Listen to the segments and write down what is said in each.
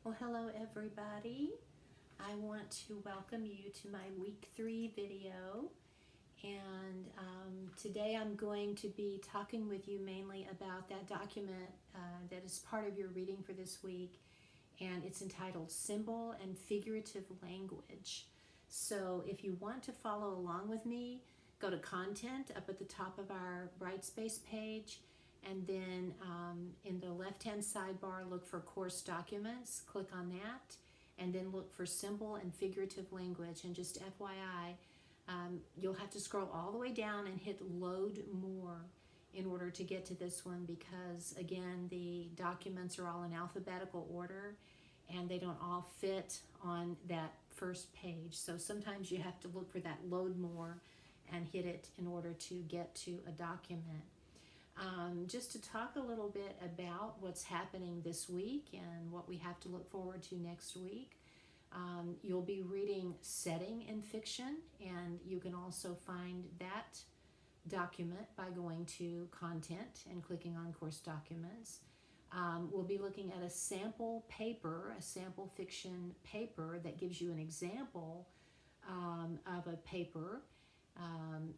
Well, hello everybody. I want to welcome you to my week 3 video. And today I'm going to be talking with you mainly about that document that is part of your reading for this week. And it's entitled Symbol and Figurative Language. So if you want to follow along with me, go to Content up at the top of our Brightspace page. And then in the left-hand sidebar, look for Course Documents. Click on that. And then look for Symbol and Figurative Language. And just FYI, you'll have to scroll all the way down and hit Load More in order to get to this one because, again, the documents are all in alphabetical order and they don't all fit on that first page. So sometimes you have to look for that Load More and hit it in order to get to a document. Just to talk a little bit about what's happening this week and what we have to look forward to next week. You'll be reading Setting in Fiction, and you can also find that document by going to Content and clicking on Course Documents. We'll be looking at a sample paper, a sample fiction paper that gives you an example of a paper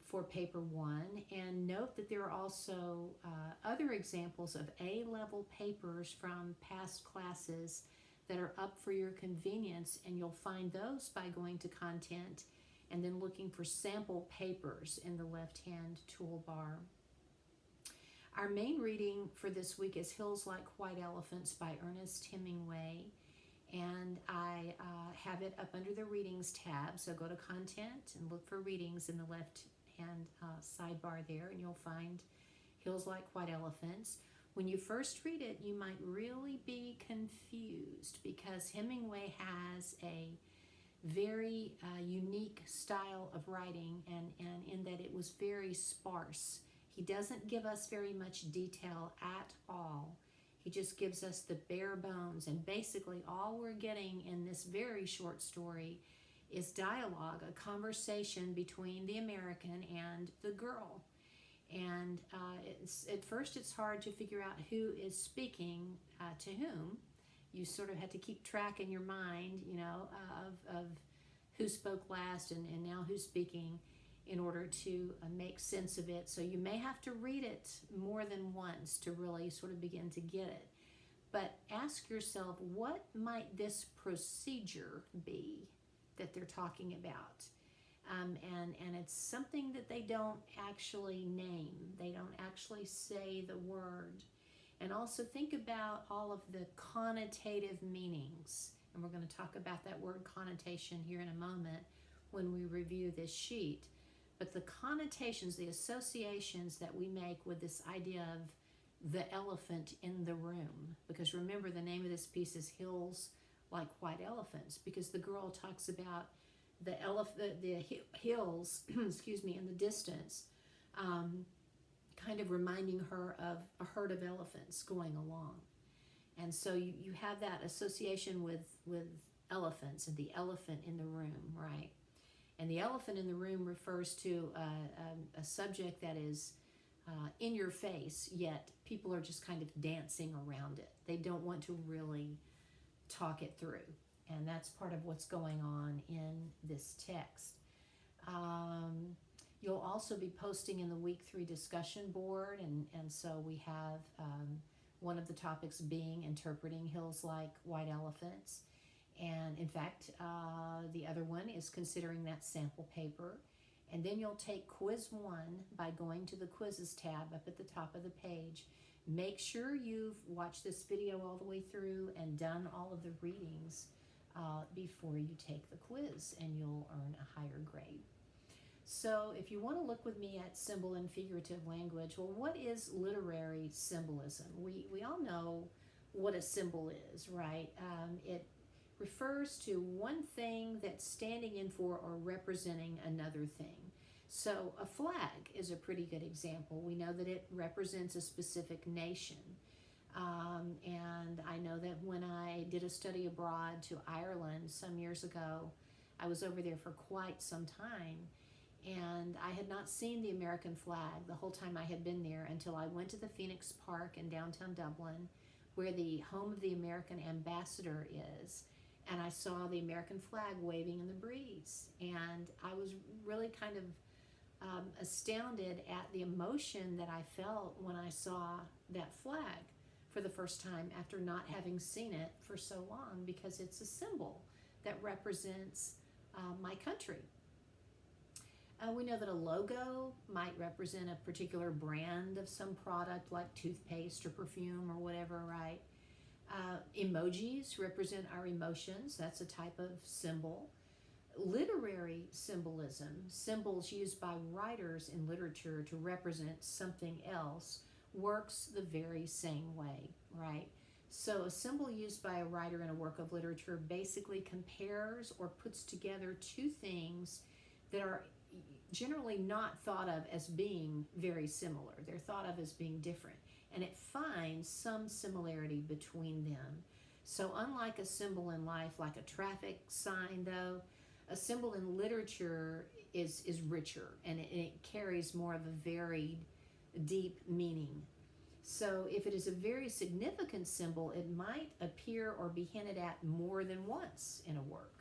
for paper 1, and note that there are also other examples of A-level papers from past classes that are up for your convenience, and you'll find those by going to Content and then looking for sample papers in the left-hand toolbar. Our main reading for this week is Hills Like White Elephants by Ernest Hemingway. And I have it up under the Readings tab, so go to Content and look for Readings in the left-hand sidebar there, and you'll find Hills Like White Elephants. When you first read it, you might really be confused because Hemingway has a very unique style of writing, and in that it was very sparse. He doesn't give us very much detail at all. He just gives us the bare bones, and basically all we're getting in this very short story is dialogue, a conversation between the American and the girl. And at first it's hard to figure out who is speaking to whom. You sort of had to keep track in your mind, you know, of who spoke last and now who's speaking in order to make sense of it. So you may have to read it more than once to really sort of begin to get it. But ask yourself, what might this procedure be that they're talking about? And it's something that they don't actually name. They don't actually say the word. And also think about all of the connotative meanings. And we're going to talk about that word connotation here in a moment when we review this sheet. But the connotations, the associations that we make with this idea of the elephant in the room. Because remember, the name of this piece is Hills Like White Elephants, because the girl talks about the hills, excuse me, in the distance, kind of reminding her of a herd of elephants going along. And so you have that association with elephants and the elephant in the room, right? And the elephant in the room refers to a subject that is in your face, yet people are just kind of dancing around it. They don't want to really talk it through. And that's part of what's going on in this text. You'll also be posting in the week 3 discussion board. And so we have one of the topics being interpreting Hills Like White Elephants. And in fact, the other one is considering that sample paper. And then you'll take quiz 1 by going to the quizzes tab up at the top of the page. Make sure you've watched this video all the way through and done all of the readings before you take the quiz, and you'll earn a higher grade. So if you want to look with me at symbol and figurative language, well, what is literary symbolism? We all know what a symbol is, right? It refers to one thing that's standing in for or representing another thing. So a flag is a pretty good example. We know that it represents a specific nation. And I know that when I did a study abroad to Ireland some years ago, I was over there for quite some time, and I had not seen the American flag the whole time I had been there until I went to the Phoenix Park in downtown Dublin, where the home of the American ambassador is, and I saw the American flag waving in the breeze, and I was really kind of astounded at the emotion that I felt when I saw that flag for the first time after not having seen it for so long, because it's a symbol that represents my country. We know that a logo might represent a particular brand of some product like toothpaste or perfume or whatever, right? Emojis represent our emotions. That's a type of symbol. Literary symbolism, symbols used by writers in literature to represent something else, works the very same way, right? So a symbol used by a writer in a work of literature basically compares or puts together two things that are generally not thought of as being very similar. They're thought of as being different, and it finds some similarity between them. So unlike a symbol in life, like a traffic sign though, a symbol in literature is richer, and it carries more of a varied, deep meaning. So if it is a very significant symbol, it might appear or be hinted at more than once in a work.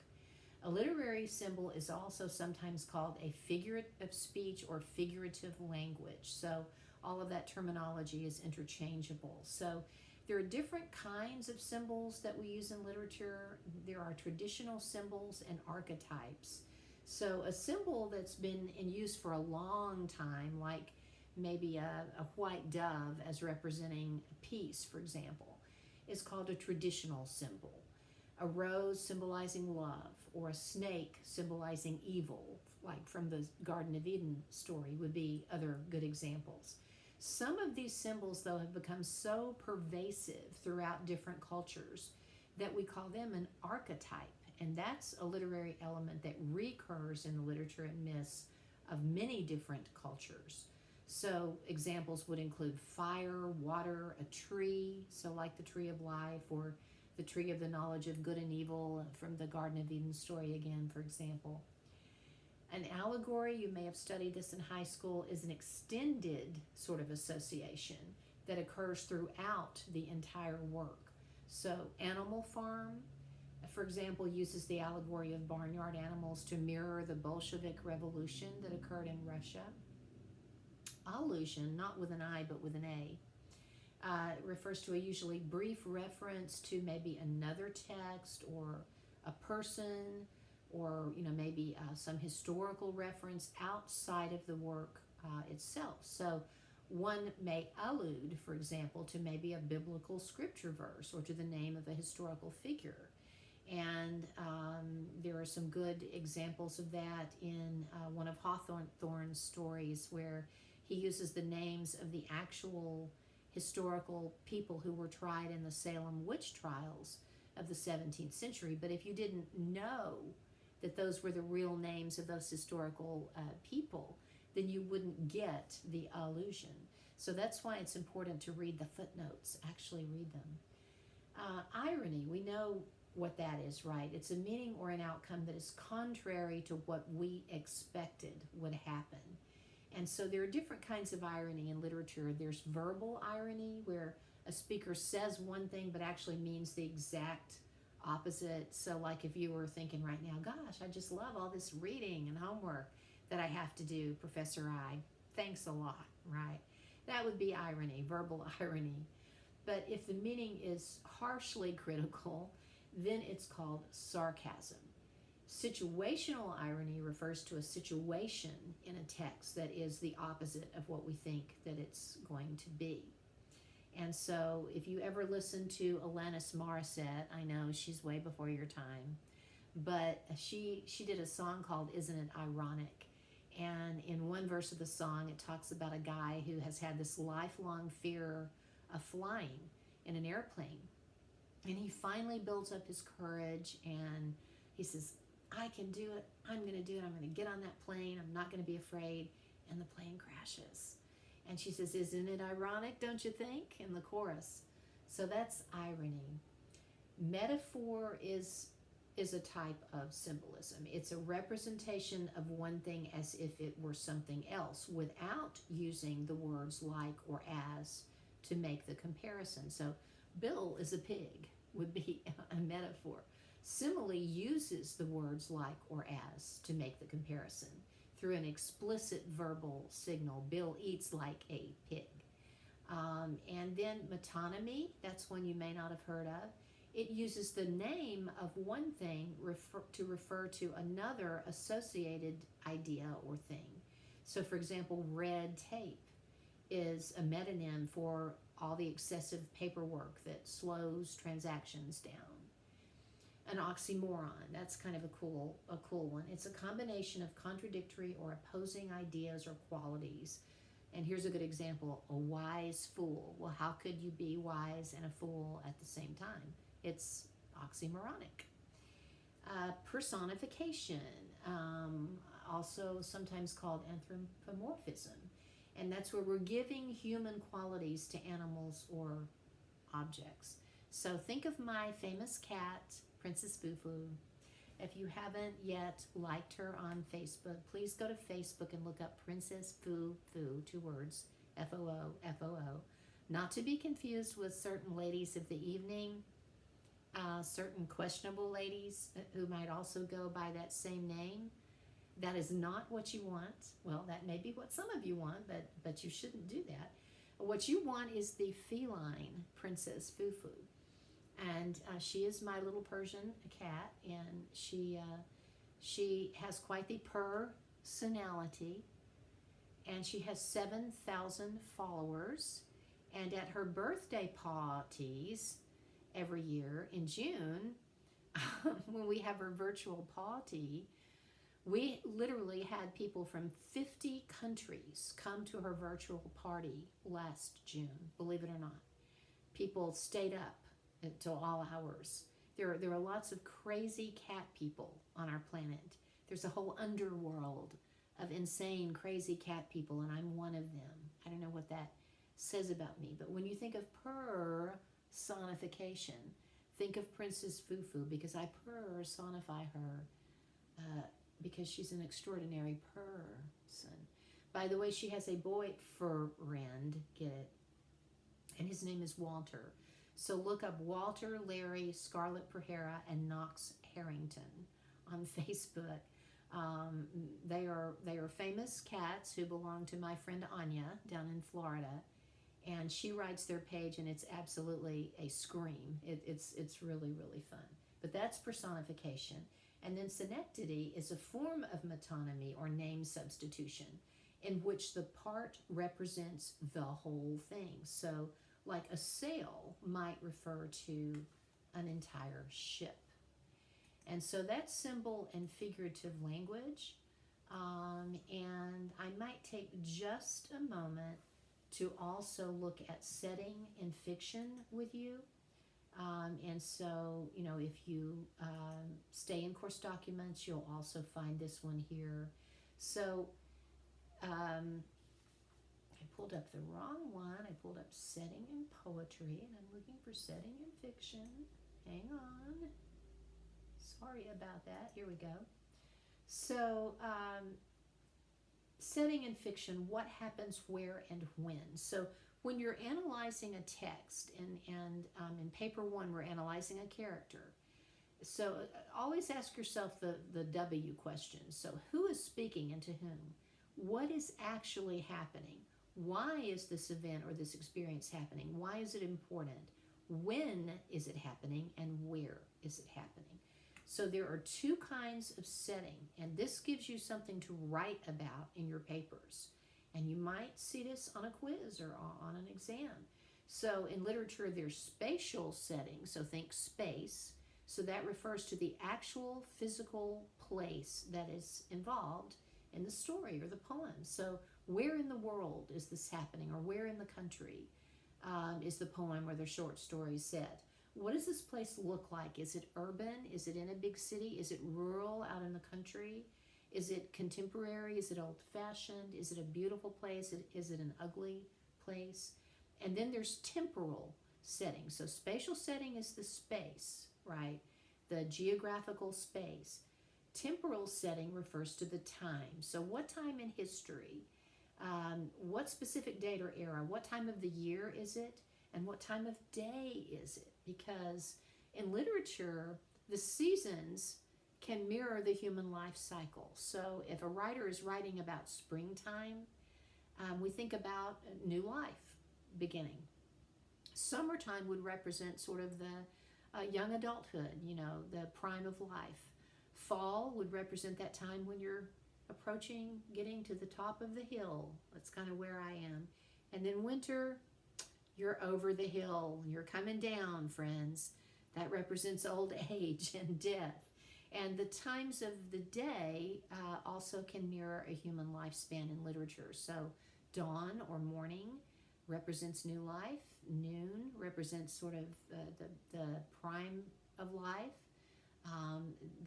A literary symbol is also sometimes called a figure of speech or figurative language. So all of that terminology is interchangeable. So there are different kinds of symbols that we use in literature. There are traditional symbols and archetypes. So a symbol that's been in use for a long time, like maybe a white dove as representing peace, for example, is called a traditional symbol. A rose symbolizing love, or a snake symbolizing evil, like from the Garden of Eden story, would be other good examples. Some of these symbols, though, have become so pervasive throughout different cultures that we call them an archetype, and that's a literary element that recurs in the literature and myths of many different cultures. So examples would include fire, water, a tree, so like the tree of life, or the tree of the knowledge of good and evil from the Garden of Eden story again, for example. An allegory, you may have studied this in high school, is an extended sort of association that occurs throughout the entire work. So Animal Farm, for example, uses the allegory of barnyard animals to mirror the Bolshevik Revolution that occurred in Russia. Allusion, not with an I but with an A, refers to a usually brief reference to maybe another text or a person, or maybe some historical reference outside of the work itself. So one may allude, for example, to maybe a biblical scripture verse or to the name of a historical figure. And there are some good examples of that in one of Hawthorne's stories, where he uses the names of the actual historical people who were tried in the Salem witch trials of the 17th century. But if you didn't know that those were the real names of those historical people, then you wouldn't get the allusion. So that's why it's important to read the footnotes, actually read them. Irony, we know what that is, right? It's a meaning or an outcome that is contrary to what we expected would happen. And so there are different kinds of irony in literature. There's verbal irony, where a speaker says one thing but actually means the exact opposite. So like if you were thinking right now, gosh, I just love all this reading and homework that I have to do, Professor I. Thanks a lot, right? That would be irony, verbal irony. But if the meaning is harshly critical, then it's called sarcasm. Situational irony refers to a situation in a text that is the opposite of what we think that it's going to be. And so if you ever listen to Alanis Morissette, I know she's way before your time, but she did a song called Isn't It Ironic? And in one verse of the song, it talks about a guy who has had this lifelong fear of flying in an airplane. And he finally builds up his courage, and he says, I can do it. I'm going to do it. I'm going to get on that plane. I'm not going to be afraid. And the plane crashes. And she says, isn't it ironic, don't you think? In the chorus. So that's irony. Metaphor is a type of symbolism. It's a representation of one thing as if it were something else without using the words like or as to make the comparison. So Bill is a pig, would be a metaphor. Simile uses the words like or as to make the comparison. Through an explicit verbal signal, Bill eats like a pig. And then metonymy, that's one you may not have heard of. It uses the name of one thing to refer to another associated idea or thing. So, for example, red tape is a metonym for all the excessive paperwork that slows transactions down. An oxymoron, that's kind of a cool one. It's a combination of contradictory or opposing ideas or qualities. And here's a good example: a wise fool. Well, how could you be wise and a fool at the same time? It's oxymoronic. Personification, also sometimes called anthropomorphism. And that's where we're giving human qualities to animals or objects. So think of my famous cat, Princess Fufu. If you haven't yet liked her on Facebook, please go to Facebook and look up Princess Fufu, 2 words, F-O-O, F-O-O. Not to be confused with certain ladies of the evening, certain questionable ladies who might also go by that same name. That is not what you want. Well, that may be what some of you want, but you shouldn't do that. What you want is the feline Princess Fufu. And she is my little Persian cat, and she has quite the personality, and she has 7,000 followers. And at her birthday parties every year in June, when we have her virtual party, we literally had people from 50 countries come to her virtual party last June, believe it or not. People stayed up until all hours. There are lots of crazy cat people on our planet. There's a whole underworld of insane, crazy cat people, and I'm one of them. I don't know what that says about me, but when you think of personification, think of Princess Fufu, because I personify her because she's an extraordinary person. By the way, she has a boyfriend, get it? And his name is Walter. So look up Walter, Larry, Scarlett Perhera, and Knox Harrington on Facebook. They are famous cats who belong to my friend Anya down in Florida, and she writes their page, and it's absolutely a scream. It's really, really fun. But that's personification. And then synecdoche is a form of metonymy or name substitution in which the part represents the whole thing. So like a sail might refer to an entire ship. And so that's symbol and figurative language. And I might take just a moment to also look at setting in fiction with you. And so, if you stay in course documents, you'll also find this one here. So I pulled up the wrong one. I pulled up setting in poetry, and I'm looking for setting in fiction. Hang on. Sorry about that. Here we go. So setting in fiction, what happens where and when. So when you're analyzing a text, and in paper 1 we're analyzing a character, so always ask yourself the W question. So who is speaking and to whom? What is actually happening? Why is this event or this experience happening? Why is it important? When is it happening, and where is it happening? So there are 2 kinds of setting, and this gives you something to write about in your papers. And you might see this on a quiz or on an exam. So in literature, there's spatial setting, so think space. So that refers to the actual physical place that is involved in the story or the poem. So where in the world is this happening, or where in the country is the poem or the short story set? What does this place look like? Is it urban? Is it in a big city? Is it rural, out in the country? Is it contemporary? Is it old-fashioned? Is it a beautiful place? Is it an ugly place? And then there's temporal setting. So spatial setting is the space, right? The geographical space. Temporal setting refers to the time. So what time in history? What specific date or era? What time of the year is it? And what time of day is it? Because in literature, the seasons can mirror the human life cycle. So if a writer is writing about springtime, we think about new life beginning. Summertime would represent sort of the young adulthood, the prime of life. Fall would represent that time when you're approaching, getting to the top of the hill. That's kind of where I am. And then winter, you're over the hill. You're coming down, friends. That represents old age and death. And the times of the day also can mirror a human lifespan in literature. So dawn or morning represents new life. Noon represents sort of the prime of life.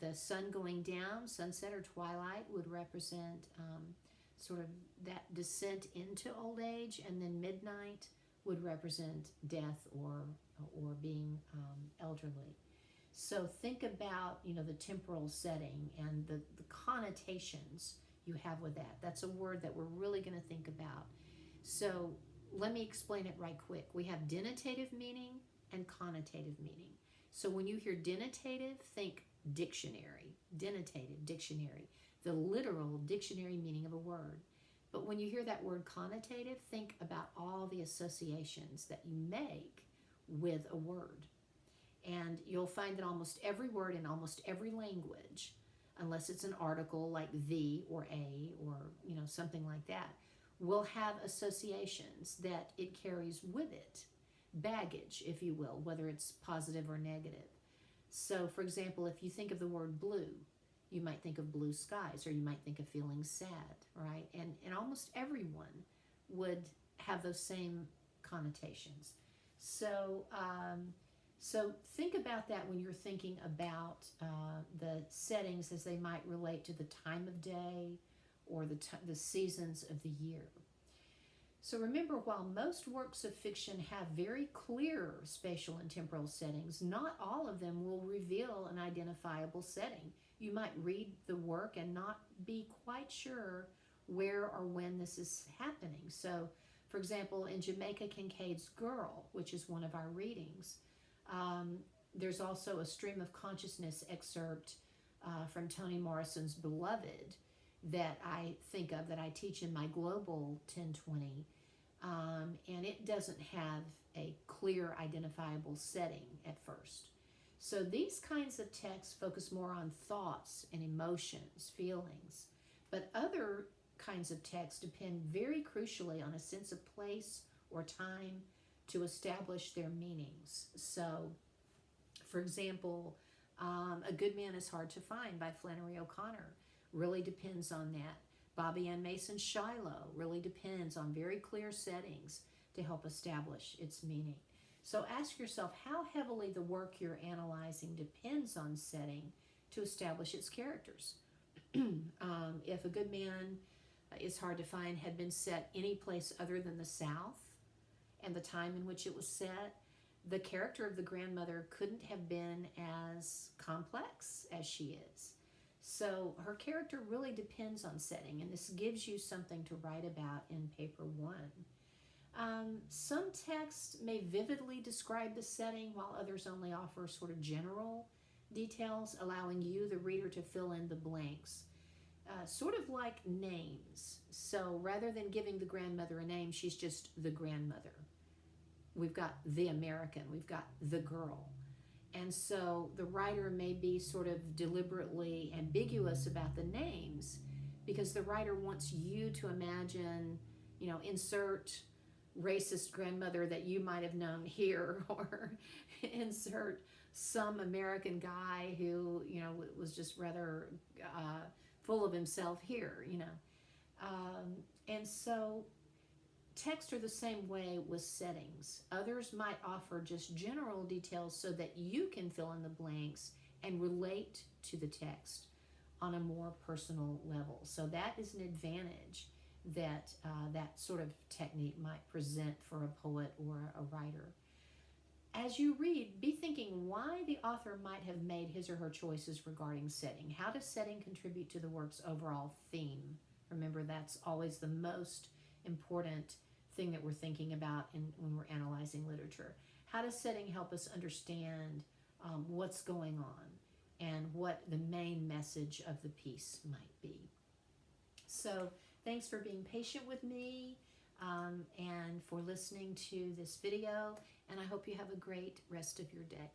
The sun going down, sunset or twilight, would represent sort of that descent into old age. And then midnight would represent death or being elderly. So think about, the temporal setting and the connotations you have with that. That's a word that we're really going to think about. So let me explain it right quick. We have denotative meaning and connotative meaning. So when you hear denotative, think dictionary. Denotative, dictionary. The literal dictionary meaning of a word. But when you hear that word connotative, think about all the associations that you make with a word. And you'll find that almost every word in almost every language, unless it's an article like the or a or something like that, will have associations that it carries with it, baggage, if you will, whether it's positive or negative. So, for example, if you think of the word blue, you might think of blue skies, or you might think of feeling sad, right? And almost everyone would have those same connotations. So think about that when you're thinking about the settings as they might relate to the time of day or the seasons of the year. So remember, while most works of fiction have very clear spatial and temporal settings, not all of them will reveal an identifiable setting. You might read the work and not be quite sure where or when this is happening. So, for example, in Jamaica Kincaid's Girl, which is one of our readings, there's also a stream of consciousness excerpt from Toni Morrison's Beloved that I think of, that I teach in my Global 1020, and it doesn't have a clear identifiable setting at first. So these kinds of texts focus more on thoughts and emotions, feelings, but other kinds of texts depend very crucially on a sense of place or time to establish their meanings. So, for example, A Good Man is Hard to Find by Flannery O'Connor really depends on that. Bobby Ann Mason's Shiloh really depends on very clear settings to help establish its meaning. So ask yourself how heavily the work you're analyzing depends on setting to establish its characters. If A Good Man is Hard to Find had been set any place other than the South and the time in which it was set, the character of the grandmother couldn't have been as complex as she is. So her character really depends on setting, and this gives you something to write about in paper one. Some texts may vividly describe the setting, while others only offer sort of general details, allowing you, the reader, to fill in the blanks. Sort of like names. So rather than giving the grandmother a name, she's just the grandmother. We've got the American, we've got the girl. And so the writer may be sort of deliberately ambiguous about the names because the writer wants you to imagine, insert racist grandmother that you might have known here, or insert some American guy who, was just rather full of himself here, And so texts are the same way with settings. Others might offer just general details so that you can fill in the blanks and relate to the text on a more personal level. So that is an advantage that that sort of technique might present for a poet or a writer. As you read, be thinking why the author might have made his or her choices regarding setting. How does setting contribute to the work's overall theme? Remember, that's always the most important thing that we're thinking about when we're analyzing literature. How does setting help us understand what's going on and what the main message of the piece might be? So thanks for being patient with me and for listening to this video, and I hope you have a great rest of your day.